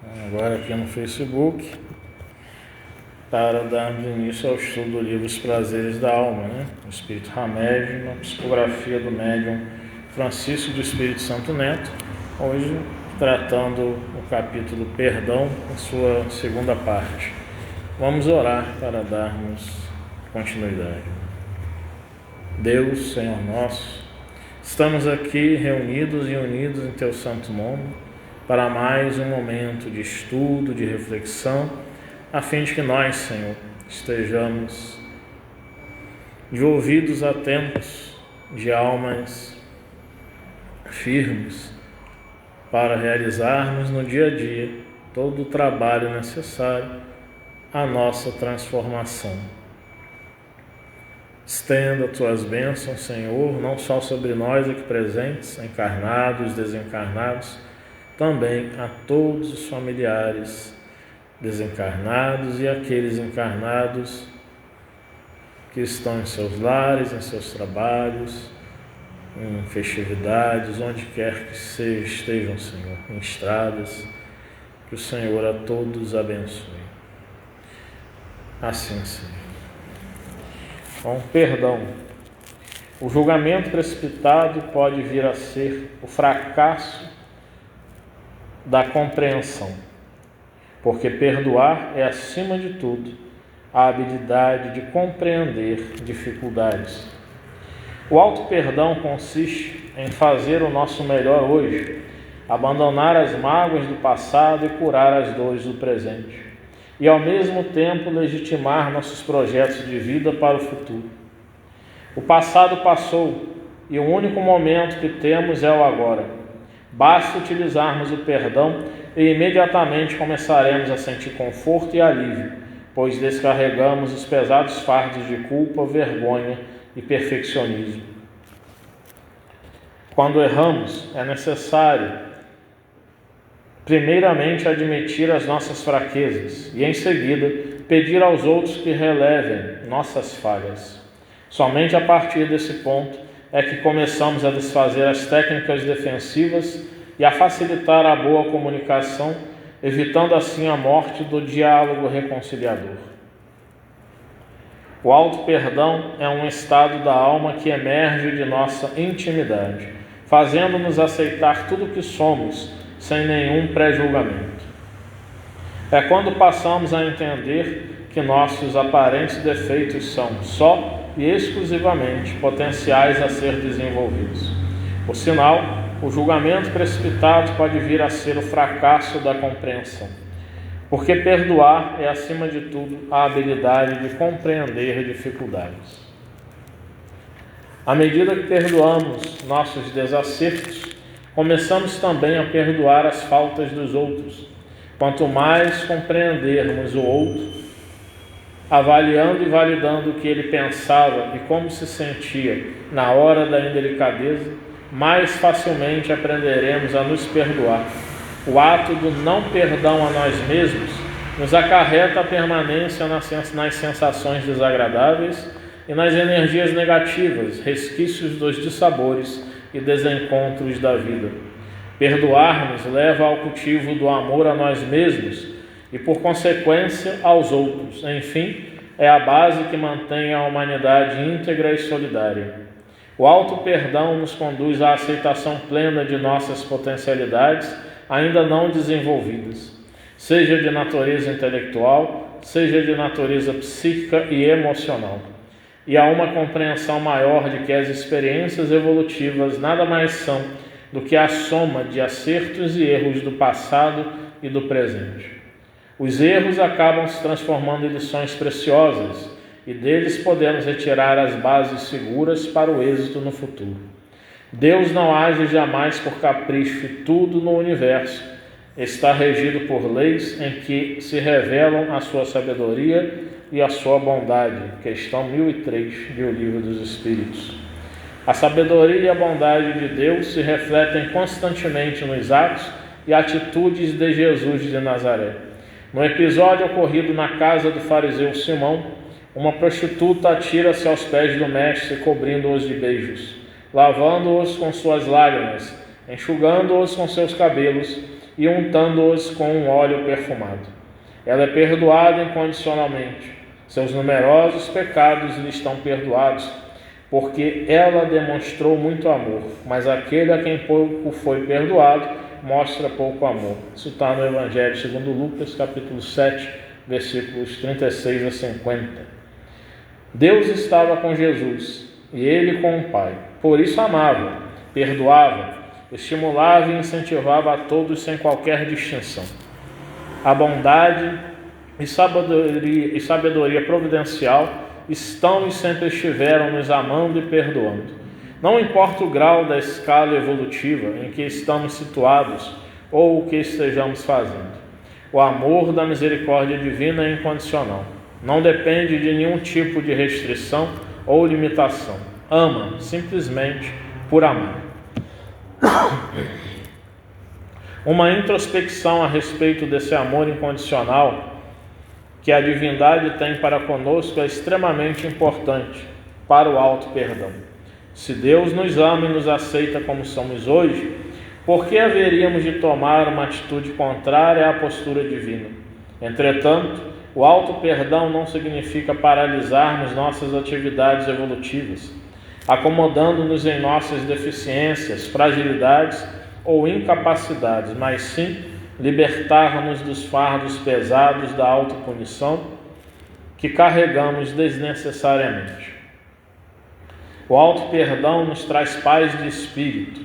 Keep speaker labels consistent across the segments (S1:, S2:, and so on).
S1: Agora aqui no Facebook, para darmos início ao estudo do livro Os Prazeres da Alma, o Espírito Ramédio, na psicografia do médium Francisco do Espírito Santo Neto, hoje tratando o capítulo Perdão, em sua segunda parte. Vamos orar para darmos continuidade. Deus, Senhor nosso, estamos aqui reunidos e unidos em Teu santo nome, para mais um momento de estudo, de reflexão, a fim de que nós, Senhor, estejamos de ouvidos atentos, de almas firmes, para realizarmos no dia a dia todo o trabalho necessário à nossa transformação. Estenda Tuas bênçãos, Senhor, não só sobre nós aqui presentes, encarnados, desencarnados, também a todos os familiares desencarnados e aqueles encarnados que estão em seus lares, em seus trabalhos, em festividades, onde quer que estejam, Senhor, em estradas, que o Senhor a todos abençoe. Assim seja. Com perdão, o julgamento precipitado pode vir a ser o fracasso da compreensão, porque perdoar é, acima de tudo, a habilidade de compreender dificuldades. O auto-perdão consiste em fazer o nosso melhor hoje, abandonar as mágoas do passado e curar as dores do presente, e ao mesmo tempo legitimar nossos projetos de vida para o futuro. O passado passou e o único momento que temos é o agora. Basta utilizarmos o perdão e imediatamente começaremos a sentir conforto e alívio, pois descarregamos os pesados fardos de culpa, vergonha e perfeccionismo. Quando erramos, é necessário, primeiramente, admitir as nossas fraquezas e, em seguida, pedir aos outros que relevem nossas falhas. Somente a partir desse ponto é que começamos a desfazer as técnicas defensivas e a facilitar a boa comunicação, evitando assim a morte do diálogo reconciliador. O auto-perdão é um estado da alma que emerge de nossa intimidade, fazendo-nos aceitar tudo o que somos, sem nenhum pré-julgamento. É quando passamos a entender que nossos aparentes defeitos são só e exclusivamente potenciais a ser desenvolvidos. Por sinal, o julgamento precipitado pode vir a ser o fracasso da compreensão, porque perdoar é, acima de tudo, a habilidade de compreender dificuldades. À medida que perdoamos nossos desacertos, começamos também a perdoar as faltas dos outros. Quanto mais compreendermos o outro, avaliando e validando o que ele pensava e como se sentia na hora da indelicadeza, mais facilmente aprenderemos a nos perdoar. O ato do não perdão a nós mesmos nos acarreta a permanência nas sensações desagradáveis e nas energias negativas, resquícios dos dissabores e desencontros da vida. Perdoar-nos leva ao cultivo do amor a nós mesmos e, por consequência, aos outros. Enfim, é a base que mantém a humanidade íntegra e solidária. O auto-perdão nos conduz à aceitação plena de nossas potencialidades ainda não desenvolvidas, seja de natureza intelectual, seja de natureza psíquica e emocional, e há uma compreensão maior de que as experiências evolutivas nada mais são do que a soma de acertos e erros do passado e do presente. Os erros acabam se transformando em lições preciosas e deles podemos retirar as bases seguras para o êxito no futuro. Deus não age jamais por capricho e tudo no universo está regido por leis em que se revelam a sua sabedoria e a sua bondade. Questão 1003 de O Livro dos Espíritos. A sabedoria e a bondade de Deus se refletem constantemente nos atos e atitudes de Jesus de Nazaré. No episódio ocorrido na casa do fariseu Simão, uma prostituta atira-se aos pés do mestre, cobrindo-os de beijos, lavando-os com suas lágrimas, enxugando-os com seus cabelos e untando-os com um óleo perfumado. Ela é perdoada incondicionalmente. Seus numerosos pecados lhe estão perdoados, porque ela demonstrou muito amor, mas aquele a quem pouco foi perdoado mostra pouco amor. Isso está no Evangelho segundo Lucas, capítulo 7, versículos 36 a 50. Deus estava com Jesus e ele com o Pai. Por isso amava, perdoava, estimulava e incentivava a todos sem qualquer distinção. A bondade e sabedoria providencial estão e sempre estiveram nos amando e perdoando. Não importa o grau da escala evolutiva em que estamos situados ou o que estejamos fazendo. O amor da misericórdia divina é incondicional. Não depende de nenhum tipo de restrição ou limitação. Ama simplesmente por amar. Uma introspecção a respeito desse amor incondicional que a divindade tem para conosco é extremamente importante para o auto-perdão. Se Deus nos ama e nos aceita como somos hoje, por que haveríamos de tomar uma atitude contrária à postura divina? Entretanto, o auto-perdão não significa paralisarmos nossas atividades evolutivas, acomodando-nos em nossas deficiências, fragilidades ou incapacidades, mas sim libertar-nos dos fardos pesados da autopunição que carregamos desnecessariamente. O auto-perdão nos traz paz de espírito,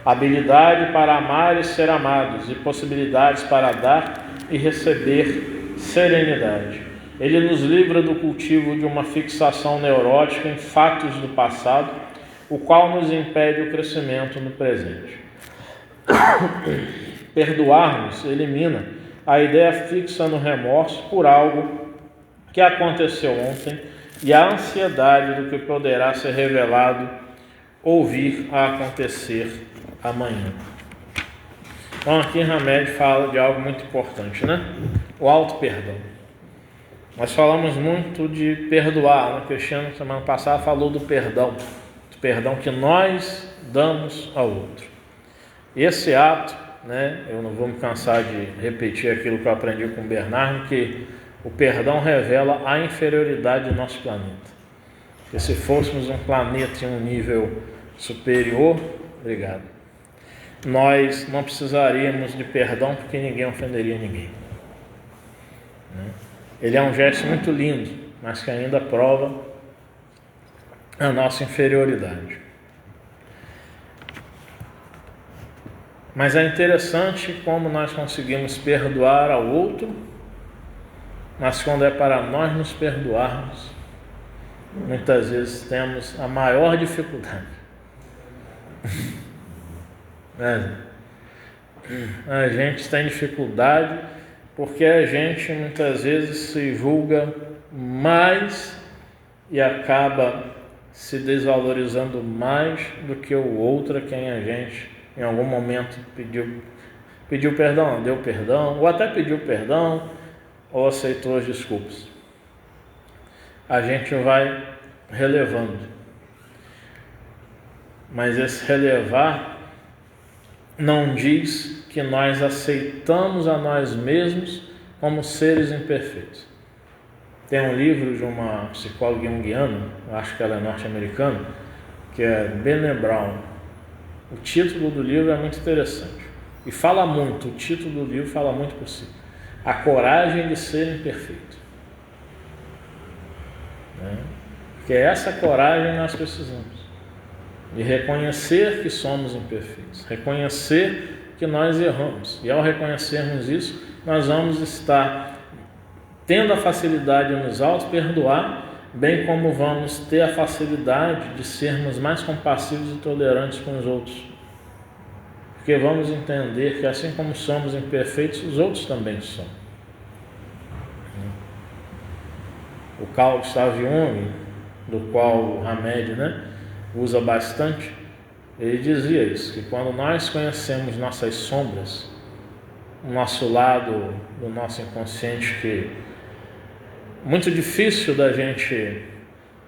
S1: habilidade para amar e ser amados e possibilidades para dar e receber serenidade. Ele nos livra do cultivo de uma fixação neurótica em fatos do passado, o qual nos impede o crescimento no presente. Perdoar-nos elimina a ideia fixa no remorso por algo que aconteceu ontem e a ansiedade do que poderá ser revelado ou vir a acontecer amanhã. Então aqui Hamed fala de algo muito importante, né? O auto-perdão. Nós falamos muito de perdoar, né? Cristiano, semana passada, falou do perdão que nós damos ao outro. Esse ato, né? Eu não vou me cansar de repetir aquilo que eu aprendi com o Bernardo, que o perdão revela a inferioridade do nosso planeta. Porque se fôssemos um planeta em um nível superior, nós não precisaríamos de perdão porque ninguém ofenderia ninguém. Ele é um gesto muito lindo, mas que ainda prova a nossa inferioridade. Mas é interessante como nós conseguimos perdoar ao outro, mas quando é para nós nos perdoarmos, muitas vezes temos a maior dificuldade. A gente tem dificuldade porque a gente muitas vezes se julga mais e acaba se desvalorizando mais do que o outro a quem a gente em algum momento pediu perdão, deu perdão, ou até pediu perdão, ou aceitou as desculpas. A gente vai relevando. Mas esse relevar não diz que nós aceitamos a nós mesmos como seres imperfeitos. Tem um livro de uma psicóloga junguiana, acho que ela é norte-americana, que é Brené Brown. O título do livro é muito interessante. E fala muito, o título do livro fala muito por si. A coragem de ser imperfeito. Porque essa coragem nós precisamos. De reconhecer que somos imperfeitos. Reconhecer que nós erramos. E ao reconhecermos isso, nós vamos estar tendo a facilidade de nos auto-perdoar, bem como vamos ter a facilidade de sermos mais compassivos e tolerantes com os outros. Porque vamos entender que assim como somos imperfeitos, os outros também são. O Carl Gustav Jung, do qual o Hamed usa bastante, ele dizia isso, que quando nós conhecemos nossas sombras, o nosso lado do nosso inconsciente, que é muito difícil da gente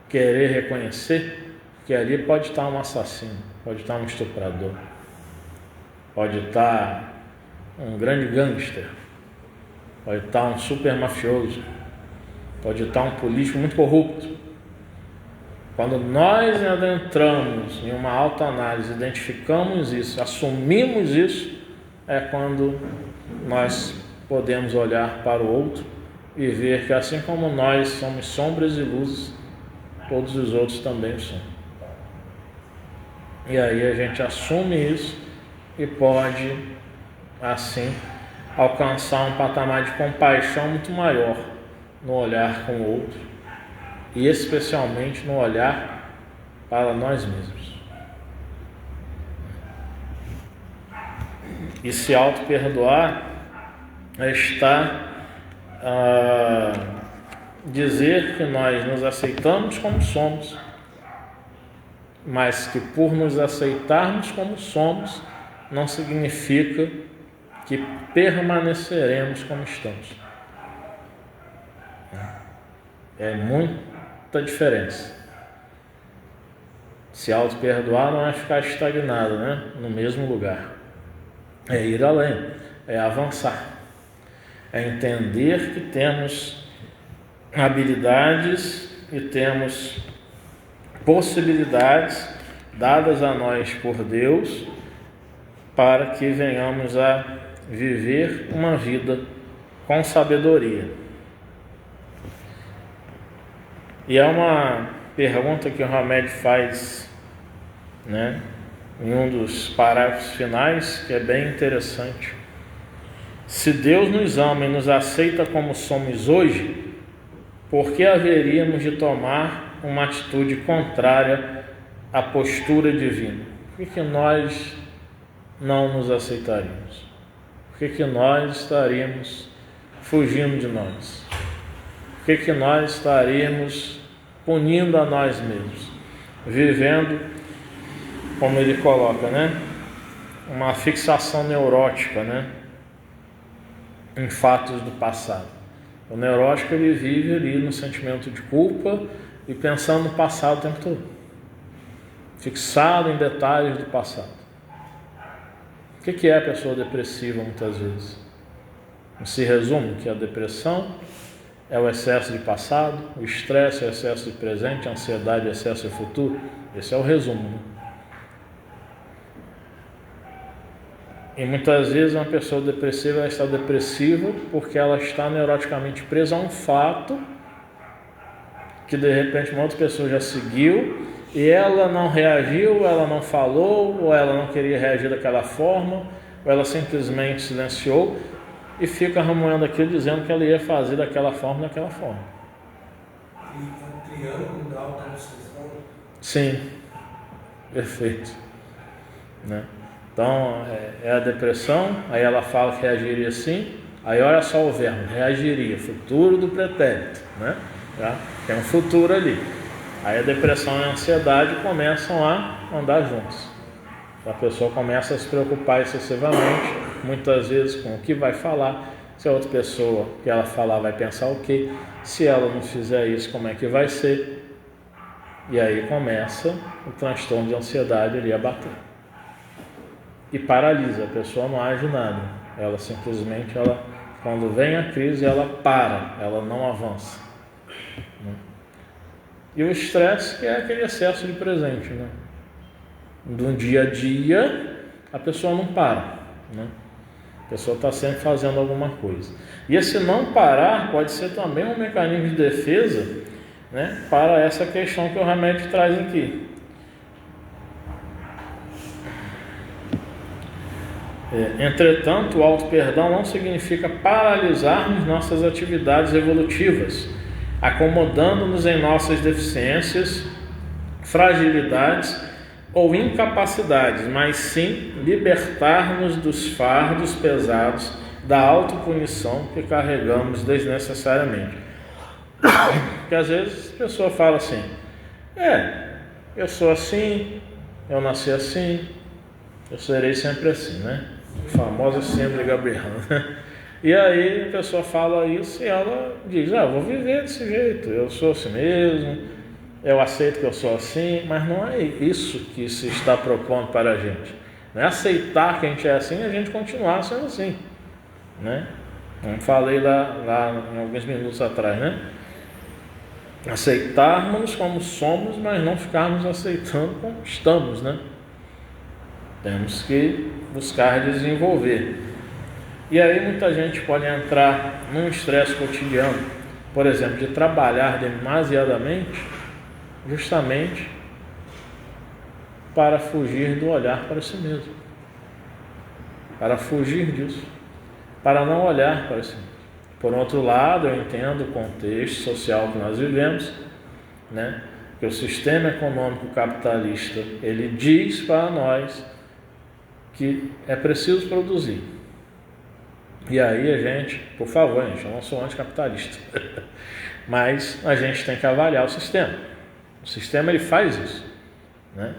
S1: querer reconhecer, que ali pode estar um assassino, pode estar um estuprador, pode estar um grande gangster, pode estar um super mafioso, pode estar um político muito corrupto. Quando nós adentramos em uma autoanálise, identificamos isso, assumimos isso, é quando nós podemos olhar para o outro e ver que assim como nós somos sombras e luzes, todos os outros também são. E aí a gente assume isso e pode, assim, alcançar um patamar de compaixão muito maior no olhar com o outro e especialmente no olhar para nós mesmos. E se auto-perdoar está dizer que nós nos aceitamos como somos, mas que por nos aceitarmos como somos, não significa que permaneceremos como estamos. É muita diferença. Se auto-perdoar não é ficar estagnado, né? No mesmo lugar. É ir além, é avançar. É entender que temos habilidades e temos possibilidades dadas a nós por Deus para que venhamos a viver uma vida com sabedoria. E é uma pergunta que o Hamed faz, né, em um dos parágrafos finais, que é bem interessante. Se Deus nos ama e nos aceita como somos hoje, por que haveríamos de tomar uma atitude contrária à postura divina? Por que nós não nos aceitaríamos? Por que nós estaríamos fugindo de nós? Por que nós estaríamos punindo a nós mesmos? Vivendo, como ele coloca, né? Uma fixação neurótica, né? Em fatos do passado. O neurótico, ele vive ali no sentimento de culpa e pensando no passado o tempo todo, fixado em detalhes do passado. O que é a pessoa depressiva muitas vezes? Se resume que a depressão é o excesso de passado, o estresse é o excesso de presente, a ansiedade é o excesso de futuro. Esse é o resumo, né? E muitas vezes uma pessoa depressiva, ela está depressiva porque ela está neuroticamente presa a um fato que de repente uma outra pessoa já seguiu e ela não reagiu, ela não falou, ou ela não queria reagir daquela forma, ou ela simplesmente silenciou e fica remoendo aquilo dizendo que ela ia fazer daquela forma. E é um triângulo da autodestruição? Sim, perfeito, né? Então, é a depressão, aí ela fala que reagiria assim, aí olha só o verbo, reagiria, futuro do pretérito, né? Já tem um futuro ali. Aí a depressão e a ansiedade começam a andar juntos. A pessoa começa a se preocupar excessivamente, muitas vezes com o que vai falar, se a outra pessoa que ela falar vai pensar o quê, se ela não fizer isso, como é que vai ser? E aí começa o transtorno de ansiedade ali a bater. E paralisa, a pessoa não age nada, ela simplesmente, quando vem a crise, ela para, ela não avança. E o estresse, que é aquele excesso de presente, né? Do dia a dia, a pessoa não para, né? A pessoa está sempre fazendo alguma coisa. E esse não parar pode ser também um mecanismo de defesa, né, para essa questão que o Hamed traz aqui. Entretanto, o auto-perdão não significa paralisarmos nossas atividades evolutivas, acomodando-nos em nossas deficiências, fragilidades ou incapacidades, mas sim libertar-nos dos fardos pesados da autopunição que carregamos desnecessariamente. Porque às vezes a pessoa fala assim, eu sou assim, eu nasci assim, eu serei sempre assim, né? A famosa síndrome gabriela. E aí a pessoa fala isso e ela diz, eu vou viver desse jeito, eu sou assim mesmo, eu aceito que eu sou assim, mas não é isso que se está propondo para a gente. Não é aceitar que a gente é assim e a gente continuar sendo assim, né? Como falei lá em alguns minutos atrás, né? Aceitarmos como somos, mas não ficarmos aceitando como estamos, né? Temos que buscar desenvolver. E aí muita gente pode entrar num estresse cotidiano, por exemplo, de trabalhar demasiadamente, justamente para fugir do olhar para si mesmo, para fugir disso, para não olhar para si mesmo. Por outro lado, eu entendo o contexto social que nós vivemos, né? Que o sistema econômico capitalista, ele diz para nós que é preciso produzir. E aí a gente, por favor, gente, eu não sou anticapitalista, mas a gente tem que avaliar o sistema. O sistema, ele faz isso, né?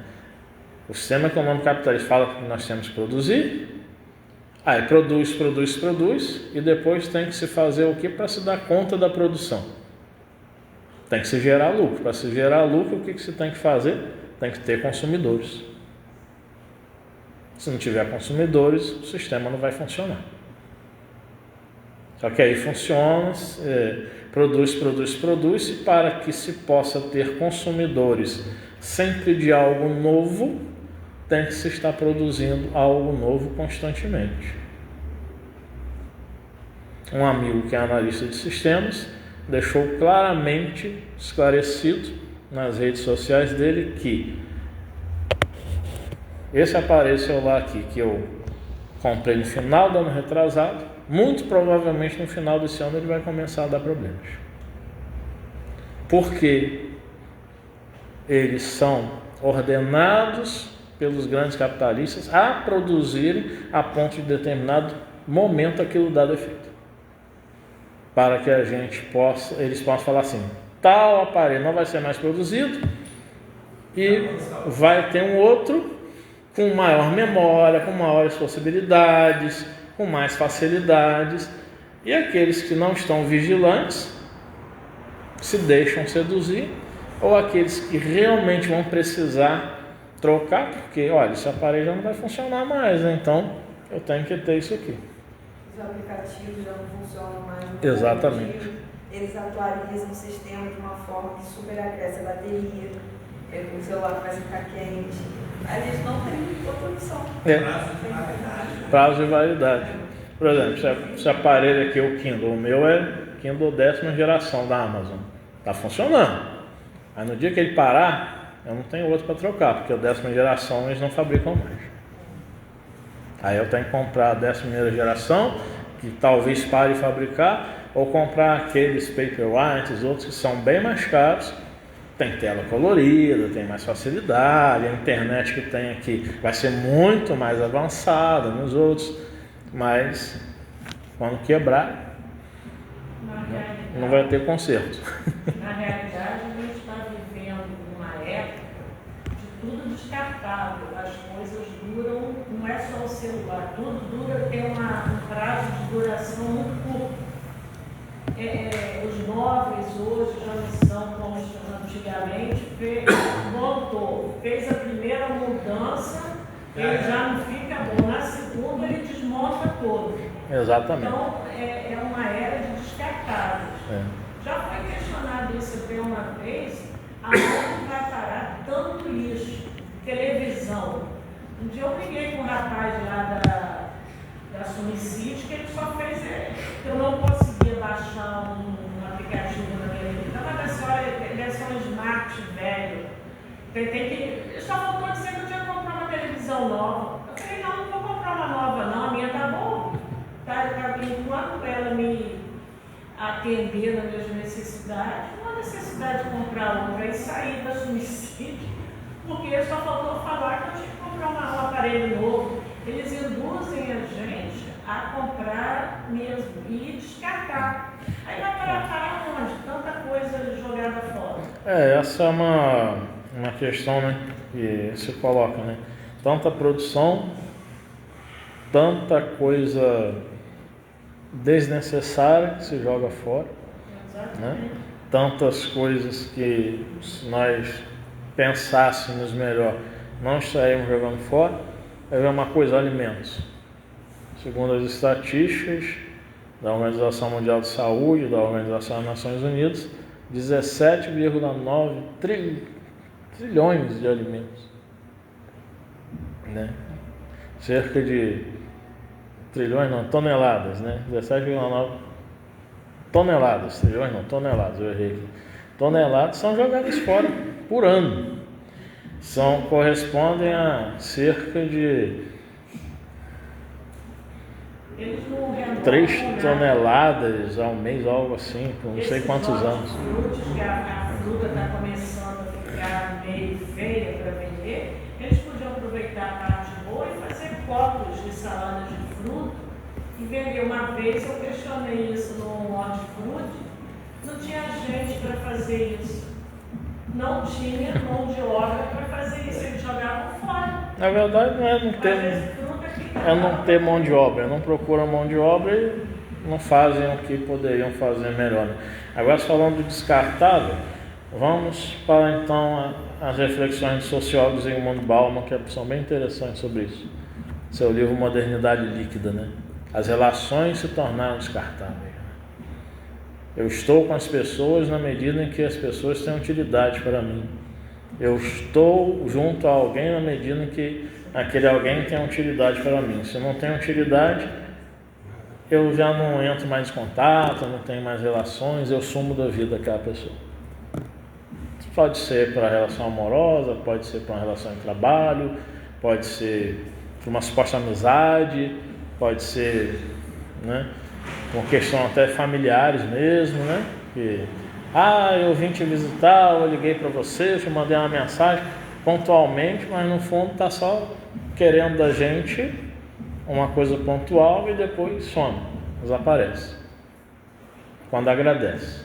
S1: O sistema econômico capitalista fala que nós temos que produzir, aí produz, e depois tem que se fazer o que para se dar conta da produção? Tem que se gerar lucro. Para se gerar lucro, o que se tem que fazer? Tem que ter consumidores. Se não tiver consumidores, o sistema não vai funcionar. Só que aí funciona, produz, e para que se possa ter consumidores sempre de algo novo, tem que se estar produzindo algo novo constantemente. Um amigo que é analista de sistemas deixou claramente esclarecido nas redes sociais dele que esse aparelho celular aqui que eu comprei no final do ano retrasado, muito provavelmente no final desse ano ele vai começar a dar problemas. Porque eles são ordenados pelos grandes capitalistas a produzirem a ponto de determinado momento aquilo dá defeito. Para que eles possam falar assim, tal aparelho não vai ser mais produzido e vai ter um outro com maior memória, com maiores possibilidades, com mais facilidades, e aqueles que não estão vigilantes se deixam seduzir, ou aqueles que realmente vão precisar trocar, porque, olha, esse aparelho já não vai funcionar mais, né? Então eu tenho que ter isso aqui.
S2: Os aplicativos já não funcionam mais.
S1: Exatamente.
S2: Eles atualizam o sistema de uma forma que superacresce a bateria, o celular faz ficar quente. A gente não tem outra opção.
S1: Prazo de validade. Por exemplo, esse aparelho aqui, o Kindle, o meu é Kindle 10ª geração da Amazon. Está funcionando. Aí no dia que ele parar, eu não tenho outro para trocar, porque a 10ª geração eles não fabricam mais. Aí eu tenho que comprar a 11ª geração, que talvez pare de fabricar, ou comprar aqueles Paperwhite, outros que são bem mais caros. Tem tela colorida, tem mais facilidade, a internet que tem aqui vai ser muito mais avançada nos outros, mas quando quebrar, não vai ter conserto.
S3: Na realidade, a gente está vivendo uma época de tudo descartável. As coisas duram, não é só o celular, tudo dura, tem um prazo de duração muito curto. Os móveis hoje já não são como antigamente, fez a primeira mudança, ele já não fica bom, na segunda ele desmonta todo.
S1: Exatamente.
S3: Então é uma era de descartáveis. Já foi questionado isso até uma vez, aonde vai parar tanto lixo, televisão. Um dia eu briguei com um rapaz lá da Sunicid, que ele só fez, eu não conseguia baixar um aplicativo na minha vida, mas ele é só um smart velho. Só faltou dizer que eu tinha que comprar uma televisão nova. Eu falei, não vou comprar uma nova não, a minha tá boa. Enquanto ela me atender nas minhas necessidades, não há necessidade de comprar outra e sair da Sunicid, porque só faltou falar que eu tinha que comprar um aparelho novo. Eles induzem a gente a comprar mesmo e descartar. Aí vai parar onde? Tanta coisa jogada fora.
S1: Essa é uma questão, né, que se coloca, né? Tanta produção, tanta coisa desnecessária que se joga fora, né? Tantas coisas que se nós pensássemos melhor, não estaríamos jogando fora. Vai ver uma coisa, alimentos. Segundo as estatísticas da Organização Mundial de Saúde, da Organização das Nações Unidas, 17,9 trilhões de alimentos. Né? Cerca de trilhões, não, toneladas, né? 17,9 toneladas, trilhões não, toneladas, eu errei aqui. Toneladas são jogadas fora por ano. Correspondem a cerca de 3 toneladas ao mês, algo assim, por não sei quantos anos.
S3: A fruta está começando a ficar meio feia para vender, eles podiam aproveitar a parte boa e fazer copos de salada de fruta e vender. Uma vez eu questionei isso no hortifruti, não tinha gente para fazer isso. Não tinha mão de obra para fazer isso, eles jogavam fora.
S1: Na verdade não é não ter mão de obra, não procuram mão de obra e não fazem o que poderiam fazer melhor. Agora, falando de descartável, vamos para então as reflexões do sociólogo Zygmunt Bauman, que são bem interessantes sobre isso. Seu livro Modernidade Líquida, né? As relações se tornaram descartáveis. Eu estou com as pessoas na medida em que as pessoas têm utilidade para mim. Eu estou junto a alguém na medida em que aquele alguém tem utilidade para mim. Se não tem utilidade, eu já não entro mais em contato, não tenho mais relações, eu sumo da vida daquela pessoa. Pode ser para a relação amorosa, pode ser para uma relação de trabalho, pode ser para uma suposta amizade, pode ser, né, por questão até familiares mesmo, né? Que, eu vim te visitar, eu liguei para você, eu te mandei uma mensagem pontualmente, mas no fundo está só querendo da gente uma coisa pontual e depois some, desaparece, quando agradece,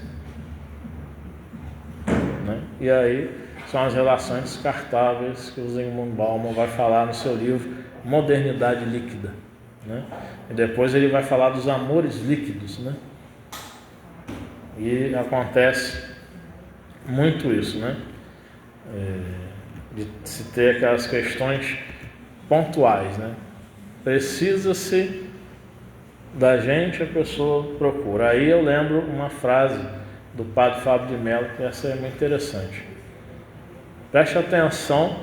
S1: né? E aí são as relações descartáveis que o Zygmunt Bauman vai falar no seu livro Modernidade Líquida, né? E depois ele vai falar dos amores líquidos, né? E acontece muito isso, né? De se ter aquelas questões pontuais, né? Precisa-se da gente, a pessoa procura. Aí eu lembro uma frase do padre Fábio de Mello, que essa é muito interessante. Preste atenção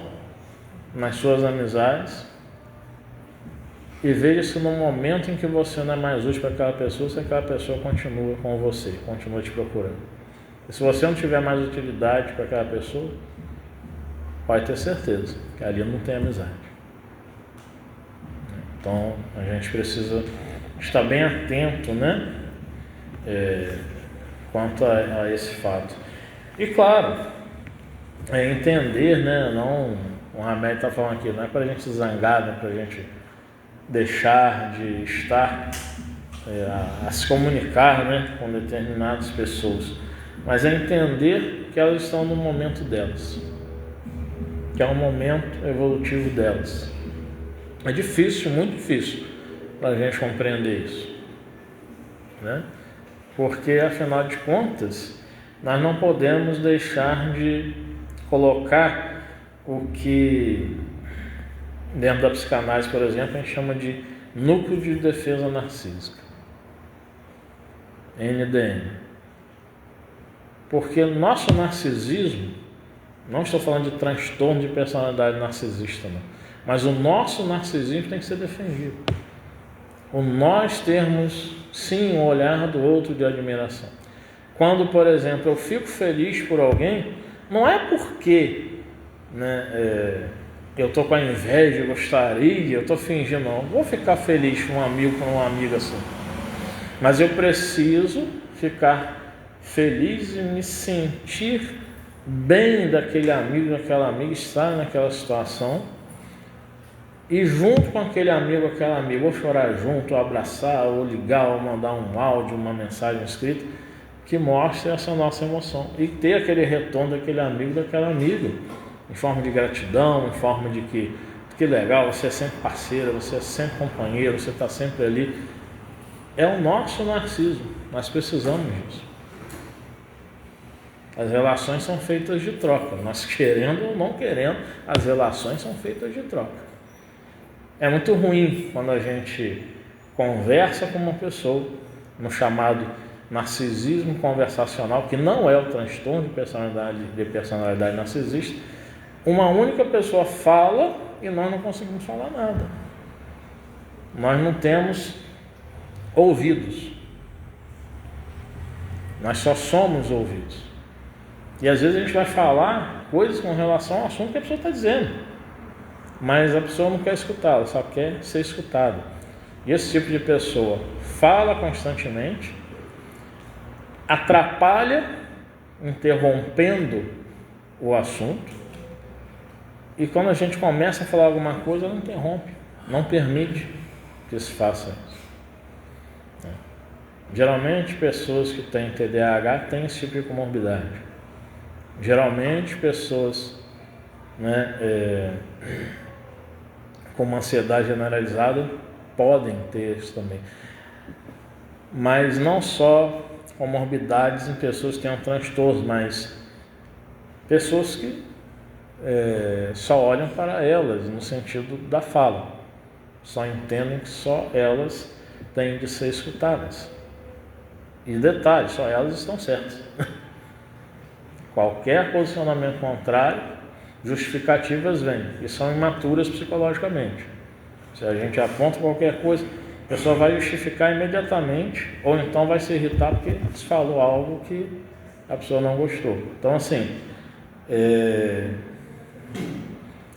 S1: nas suas amizades e veja se no momento em que você não é mais útil para aquela pessoa, se aquela pessoa continua com você, continua te procurando. E se você não tiver mais utilidade para aquela pessoa, pode ter certeza que ali não tem amizade. Então a gente precisa estar bem atento, né? Quanto a esse fato. E claro, entender, né? Não, o Ramédio está falando aqui, não é para a gente se zangar, não é para a gente deixar de estar a se comunicar, né, com determinadas pessoas, mas é entender que elas estão no momento delas, que é um momento evolutivo delas. É difícil, muito difícil para a gente compreender isso, né? Porque afinal de contas nós não podemos deixar de colocar o que dentro da psicanálise, por exemplo, a gente chama de núcleo de defesa narcísica, NDN. Porque o nosso narcisismo, não estou falando de transtorno de personalidade narcisista, não, mas o nosso narcisismo tem que ser defendido. O nós termos, sim, o olhar do outro de admiração. Quando, por exemplo, eu fico feliz por alguém, não é porque, né, eu estou com a inveja, gostaria, eu estou fingindo, não vou ficar feliz com um amigo, com uma amiga assim. Mas eu preciso ficar feliz e me sentir bem daquele amigo, daquela amiga, estar naquela situação. E junto com aquele amigo, aquela amiga, ou chorar junto, ou abraçar, ou ligar, ou mandar um áudio, uma mensagem escrita, que mostre essa nossa emoção. E ter aquele retorno daquele amigo, daquela amiga, em forma de gratidão, em forma de que legal, você é sempre parceira, você é sempre companheiro, você está sempre ali. É o nosso narciso, nós precisamos disso. As relações são feitas de troca, nós querendo ou não querendo, as relações são feitas de troca. É muito ruim quando a gente conversa com uma pessoa no chamado narcisismo conversacional, que não é o transtorno de personalidade narcisista. Uma única pessoa fala e nós não conseguimos falar nada. Nós não temos ouvidos. Nós só somos ouvidos. E às vezes a gente vai falar coisas com relação ao assunto que a pessoa está dizendo, mas a pessoa não quer escutar, ela só quer ser escutada. E esse tipo de pessoa fala constantemente, atrapalha, interrompendo o assunto, e quando a gente começa a falar alguma coisa, ela interrompe, não permite que se faça isso. Geralmente, pessoas que têm TDAH têm esse tipo de comorbidade. Geralmente, pessoas, com uma ansiedade generalizada podem ter isso também. Mas não só comorbidades em pessoas que têm um transtorno, mas pessoas que só olham para elas no sentido da fala, só entendem que só elas têm de ser escutadas. E detalhe, só elas estão certas. Qualquer posicionamento contrário, justificativas vêm, e são imaturas psicologicamente. Se a gente aponta qualquer coisa, a pessoa vai justificar imediatamente, ou então vai se irritar porque se falou algo que a pessoa não gostou. Então, assim,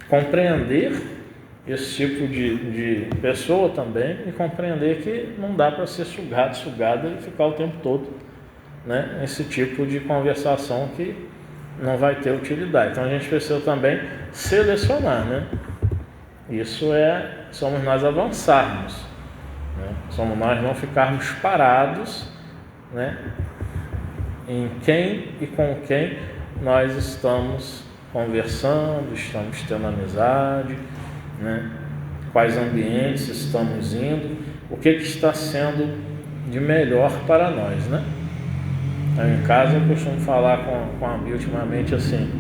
S1: compreender esse tipo de pessoa também, e compreender que não dá para ser sugada e ficar o tempo todo, esse tipo de conversação que não vai ter utilidade. Então a gente precisa também selecionar, Isso somos nós avançarmos, somos nós não ficarmos parados, em quem e com quem nós estamos conversando, estamos tendo amizade, quais ambientes estamos indo, o que está sendo de melhor para nós, Então, em casa eu costumo falar com a Bia ultimamente assim,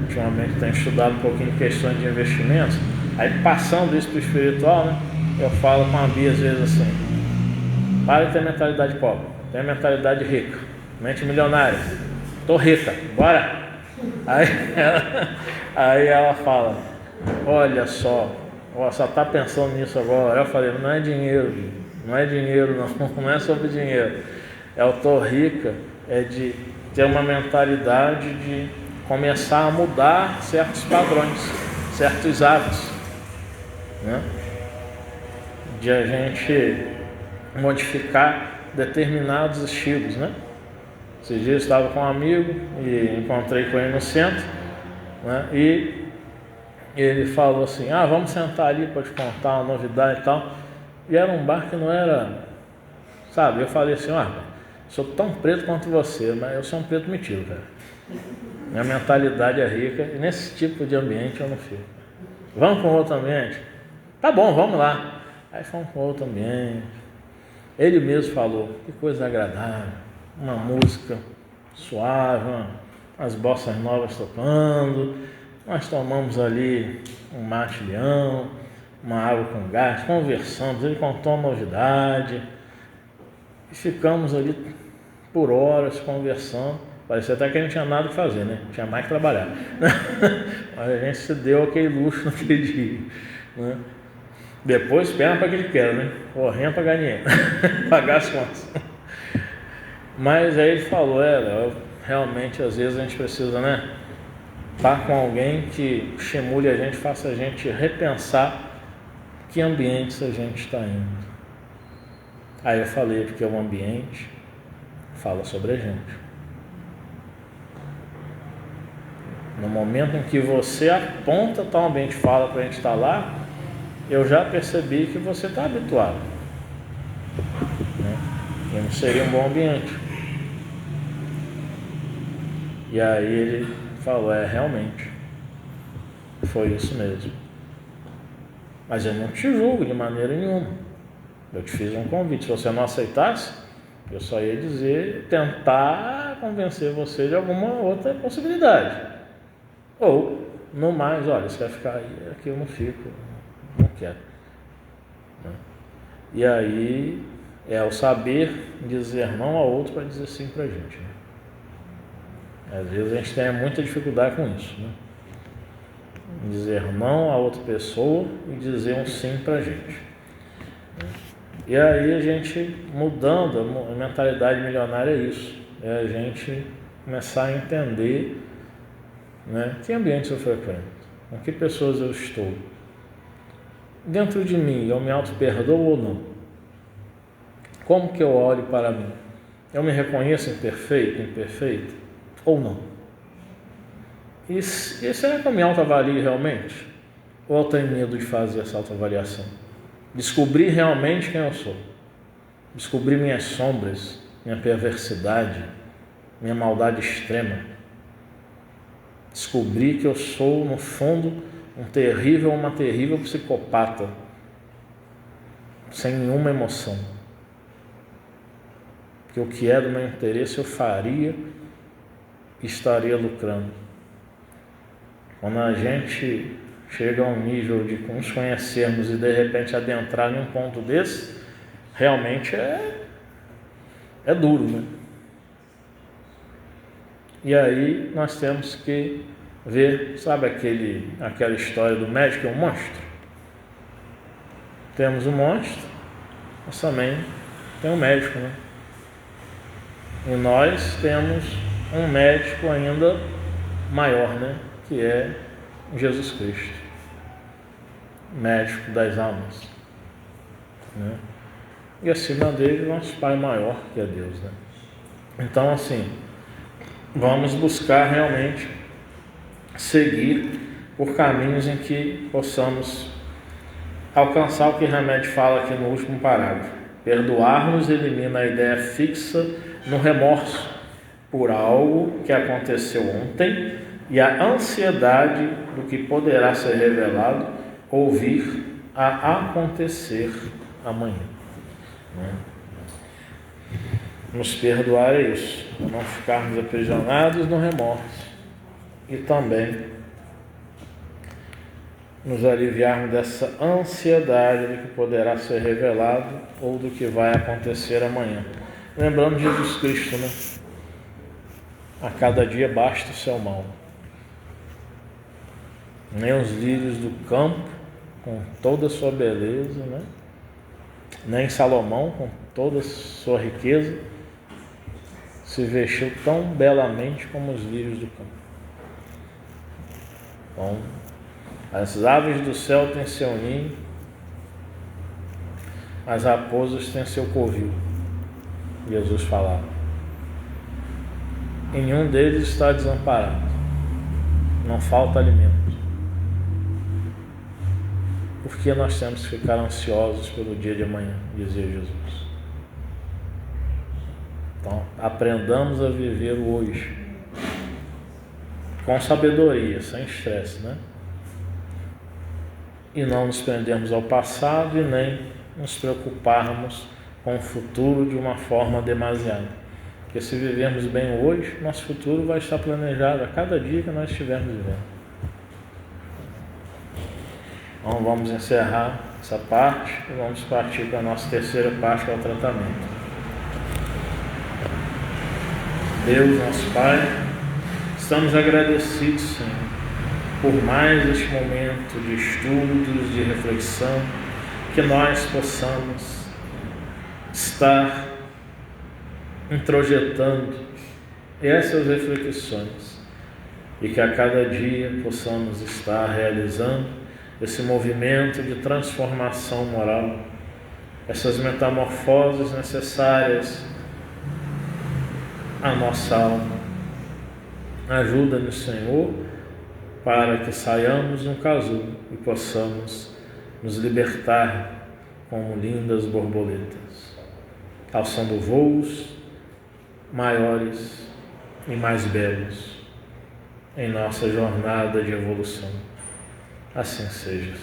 S1: ultimamente tenho estudado um pouquinho questões de investimentos, aí passando isso para o espiritual, eu falo com a Bia às vezes assim: para de ter mentalidade pobre, tem mentalidade rica, mente milionária, tô rica, bora! Aí ela fala: olha só tá pensando nisso agora. Eu falei: não é dinheiro não, não é sobre dinheiro. Eu tô rica, é de ter uma mentalidade de começar a mudar certos padrões, certos hábitos, de a gente modificar determinados estilos, Esses dias eu estava com um amigo e encontrei com ele no centro, e ele falou assim: vamos sentar ali para te contar uma novidade e tal. E era um bar que não era, eu falei assim: sou tão preto quanto você, mas eu sou um preto metido, cara. Minha mentalidade é rica e nesse tipo de ambiente eu não fico. Vamos para um outro ambiente? Tá bom, vamos lá. Aí fomos para outro ambiente. Ele mesmo falou: que coisa agradável, uma música suave, umas bossas novas tocando, nós tomamos ali um mate-leão, uma água com gás, conversamos, ele contou uma novidade, e ficamos ali por horas conversando. Parecia até que a gente tinha nada que fazer, tinha mais que trabalhar. Mas a gente se deu aquele luxo naquele dia, Depois perna para que ele quer, correndo para ganhar dinheiro, pagar as contas. Mas aí ele falou: realmente às vezes a gente precisa, estar com alguém que estimule a gente, faça a gente repensar que ambientes a gente está indo. Aí eu falei: porque o ambiente fala sobre a gente. No momento em que você aponta tal ambiente, fala para a gente estar lá, eu já percebi que você está habituado, e não seria um bom ambiente. E aí ele falou: realmente, foi isso mesmo. Mas eu não te julgo de maneira nenhuma. Eu te fiz um convite. Se você não aceitasse, eu só ia tentar convencer você de alguma outra possibilidade. Ou, no mais, olha, você quer ficar aí, aqui eu não fico, não quero. Né? E aí é o saber dizer não ao outro para dizer sim para a gente. Né? Às vezes a gente tem muita dificuldade com isso. Né? Dizer não a outra pessoa e dizer um sim para a gente. E aí a gente mudando a mentalidade milionária é isso. É a gente começar a entender, né, que ambiente eu frequento, com que pessoas eu estou. Dentro de mim, eu me auto-perdoo ou não? Como que eu olho para mim? Eu me reconheço imperfeito ou não? E será que eu me autoavalio realmente? Ou eu tenho medo de fazer essa autoavaliação? Descobrir realmente quem eu sou. Descobrir minhas sombras, minha perversidade, minha maldade extrema. Descobrir que eu sou, no fundo, uma terrível psicopata, sem nenhuma emoção. Que o que é do meu interesse eu faria e estaria lucrando. Quando a gente chega a um nível de nos conhecermos e de repente adentrar em um ponto desse, realmente é duro, né? E aí nós temos que ver, sabe aquela história do médico e o monstro? Temos o monstro, mas também tem o médico, né? E nós temos um médico ainda maior, né? Que é Jesus Cristo, médico das almas, né? E acima dele, nosso Pai maior, que é Deus, né? Então, assim, vamos buscar realmente seguir por caminhos em que possamos alcançar o que Hamed fala aqui no último parágrafo. Perdoar-nos elimina a ideia fixa no remorso por algo que aconteceu ontem e a ansiedade do que poderá ser revelado ou vir a acontecer amanhã. Nos perdoar é isso, não ficarmos aprisionados no remorso e também nos aliviarmos dessa ansiedade do que poderá ser revelado ou do que vai acontecer amanhã. Lembrando Jesus Cristo, né? A cada dia basta o seu mal. Nem os lírios do campo, com toda a sua beleza, né? Nem Salomão, com toda a sua riqueza, se vestiu tão belamente como os lírios do campo. Então, as aves do céu têm seu ninho, as raposas têm seu covil. Jesus falava. E nenhum deles está desamparado. Não falta alimento. Por que nós temos que ficar ansiosos pelo dia de amanhã, dizia Jesus. Então, aprendamos a viver o hoje. Com sabedoria, sem estresse, né? E não nos prendermos ao passado e nem nos preocuparmos com o futuro de uma forma demasiada. Porque se vivermos bem hoje, nosso futuro vai estar planejado a cada dia que nós estivermos vivendo. Então vamos encerrar essa parte e vamos partir para a nossa terceira parte, que é o tratamento. Deus, nosso Pai, estamos agradecidos, Senhor, por mais este momento de estudos, de reflexão, que nós possamos estar introjetando essas reflexões e que a cada dia possamos estar realizando esse movimento de transformação moral, essas metamorfoses necessárias à nossa alma. Ajuda-nos, Senhor, para que saiamos de um casulo e possamos nos libertar como lindas borboletas, alçando voos maiores e mais belos em nossa jornada de evolução. Assim seja.